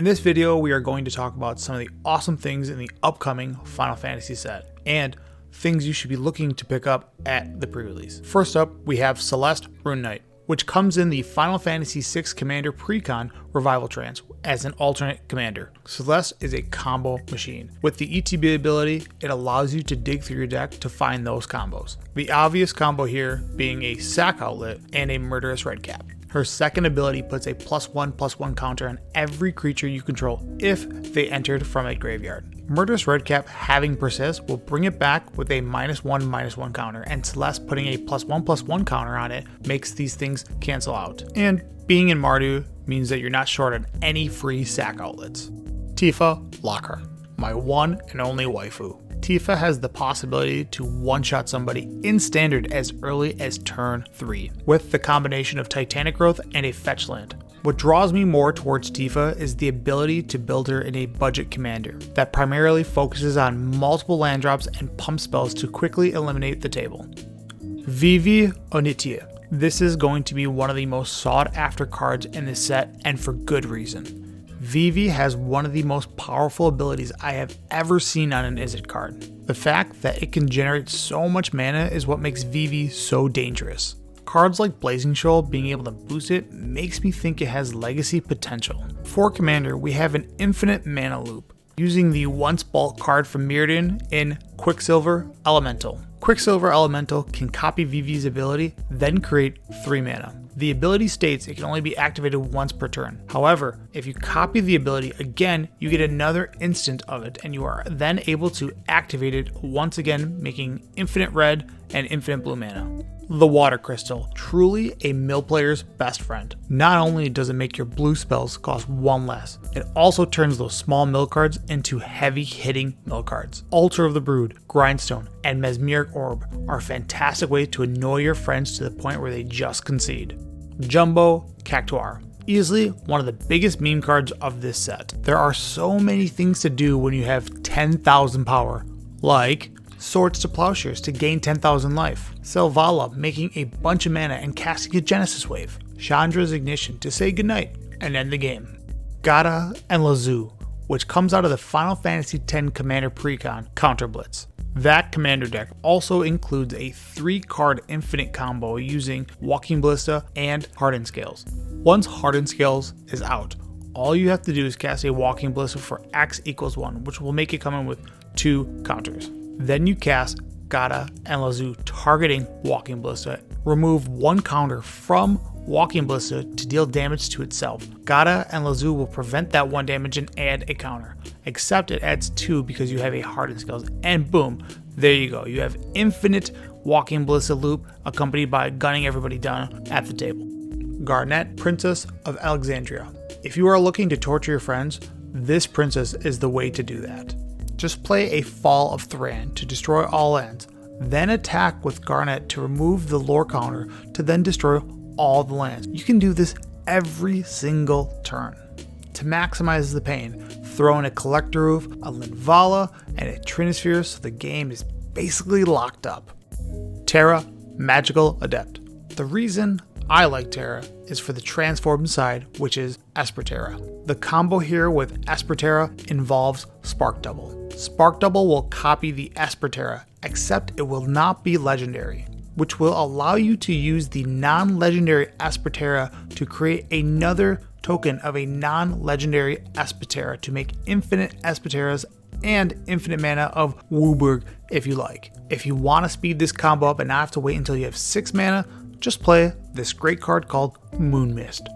this video, we are going to talk about some of the awesome things in the upcoming Final Fantasy set, and things you should be looking to pick up at the pre-release. First up, we have Celeste Rune Knight, which comes in the Final Fantasy VI Commander Precon Revival Trance as an alternate commander. Celeste is a combo machine. With the ETB ability, it allows you to dig through your deck to find those combos. The obvious combo here being a sack outlet and a murderous redcap. Her second ability puts a +1/+1 counter on every creature you control if they entered from a graveyard. Murderous Redcap having persist will bring it back with a -1/-1 counter, and Celeste putting a +1/+1 counter on it makes these things cancel out. And being in Mardu means that you're not short on any free sack outlets. Tifa Locker, my one and only waifu. Tifa has the possibility to one-shot somebody in standard as early as turn 3, with the combination of Titanic Growth and a fetch land. What draws me more towards Tifa is the ability to build her in a budget commander that primarily focuses on multiple land drops and pump spells to quickly eliminate the table. Vivv Onitia. This is going to be one of the most sought after cards in this set, and for good reason. Vivv has one of the most powerful abilities I have ever seen on an Izzet card. The fact that it can generate so much mana is what makes Vivv so dangerous. Cards like Blazing Shoal being able to boost it makes me think it has legacy potential. For Commander, we have an infinite mana loop, using the once bulk card from Mirrodin in Quicksilver Elemental. Quicksilver Elemental can copy Vivv's ability, then create 3 mana. The ability states it can only be activated once per turn. However, if you copy the ability again, you get another instant of it, and you are then able to activate it once again, making infinite red and infinite blue mana. The Water Crystal, truly a mill player's best friend. Not only does it make your blue spells cost 1 less, it also turns those small mill cards into heavy hitting mill cards. Altar of the Brood, Grindstone, and Mesmeric Orb are a fantastic way to annoy your friends to the point where they just concede. Jumbo Cacttoar, easily one of the biggest meme cards of this set. There are so many things to do when you have 10,000 power, like Swords to Plowshares to gain 10,000 life, Selvala making a bunch of mana and casting a Genesis Wave, Chandra's Ignition to say goodnight and end the game, Gada and Lazu, which comes out of the Final Fantasy X Commander Precon Counter Blitz. That commander deck also includes a 3-card infinite combo using Walking Ballista and Hardened Scales. Once Hardened Scales is out, all you have to do is cast a Walking Ballista for X = 1, which will make it come in with 2 counters. Then you cast Gada and Lazu targeting Walking Ballista, remove 1 counter from Walking Ballista to deal damage to itself. Gada and Lazu will prevent that 1 damage and add a counter, except it adds 2 because you have a Hardened Scales, and boom, there you go. You have infinite Walking Ballista loop accompanied by gunning everybody down at the table. Garnet, Princess of Alexandria. If you are looking to torture your friends, this princess is the way to do that. Just play a Fall of Thran to destroy all lands, then attack with Garnet to remove the lore counter to then destroy all the lands. You can do this every single turn. To maximize the pain, throw in a Collector Roof, a Linvala, and a Trinisphere so the game is basically locked up. Terra, Magical Adept. The reason I like Terra is for the transformed side, which is Esper Terra. The combo here with Esper Terra involves Spark Double. Spark Double will copy the Esper Terra, except it will not be legendary, which will allow you to use the non-legendary Esper Terra to create another token of a non-legendary Esper Terra to make infinite Esper Terras and infinite mana of Wooburg if you like. If you want to speed this combo up and not have to wait until you have 6 mana, just play this great card called Moon Mist.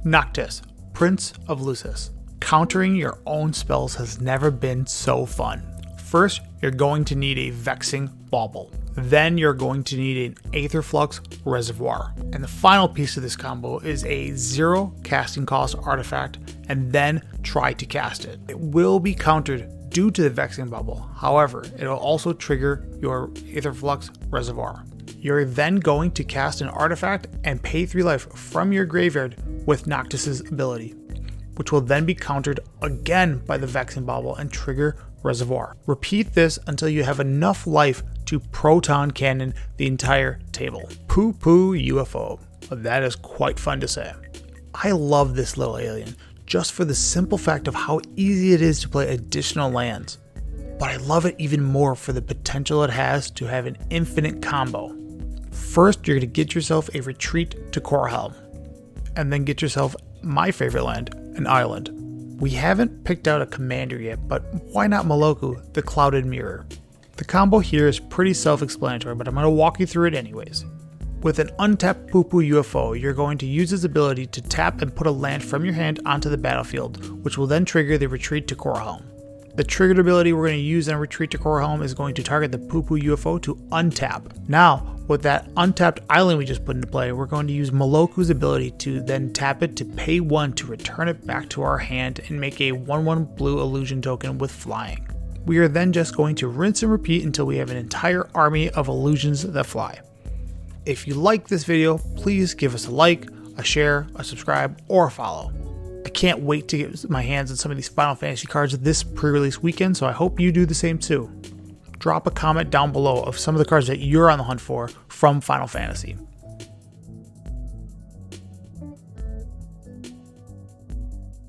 Noctis, Prince of Lucis. Countering your own spells has never been so fun. First, you're going to need a Vexing Bauble. Then you're going to need an Aetherflux Reservoir. And the final piece of this combo is a 0 casting cost artifact, and then try to cast it. It will be countered due to the Vexing Bubble. However, it will also trigger your Aetherflux Reservoir. You're then going to cast an artifact and pay 3 life from your graveyard with Noctis' ability, which will then be countered again by the Vexing Bauble and trigger Reservoir. Repeat this until you have enough life to proton cannon the entire table. Poo Poo UFO. That is quite fun to say. I love this little alien. just for the simple fact of how easy it is to play additional lands. But I love it even more for the potential it has to have an infinite combo. First, you're going to get yourself a retreat to Korhelm, and then get yourself my favorite land, an island. We haven't picked out a commander yet, but why not Moloku, the Clouded Mirror? The combo here is pretty self-explanatory, but I'm going to walk you through it anyways. With an untapped Poo Poo UFO, you're going to use its ability to tap and put a land from your hand onto the battlefield, which will then trigger the retreat to Korhelm. The triggered ability we're going to use in Retreat to Korhelm is going to target the Poo Poo UFO to untap. Now, with that untapped island we just put into play, we're going to use Moloku's ability to then tap it to pay 1 to return it back to our hand and make a 1/1 blue illusion token with flying. We are then just going to rinse and repeat until we have an entire army of illusions that fly. If you like this video, please give us a like, a share, a subscribe, or a follow. I can't wait to get my hands on some of these Final Fantasy cards this pre-release weekend, so I hope you do the same too. Drop a comment down below of some of the cards that you're on the hunt for from Final Fantasy.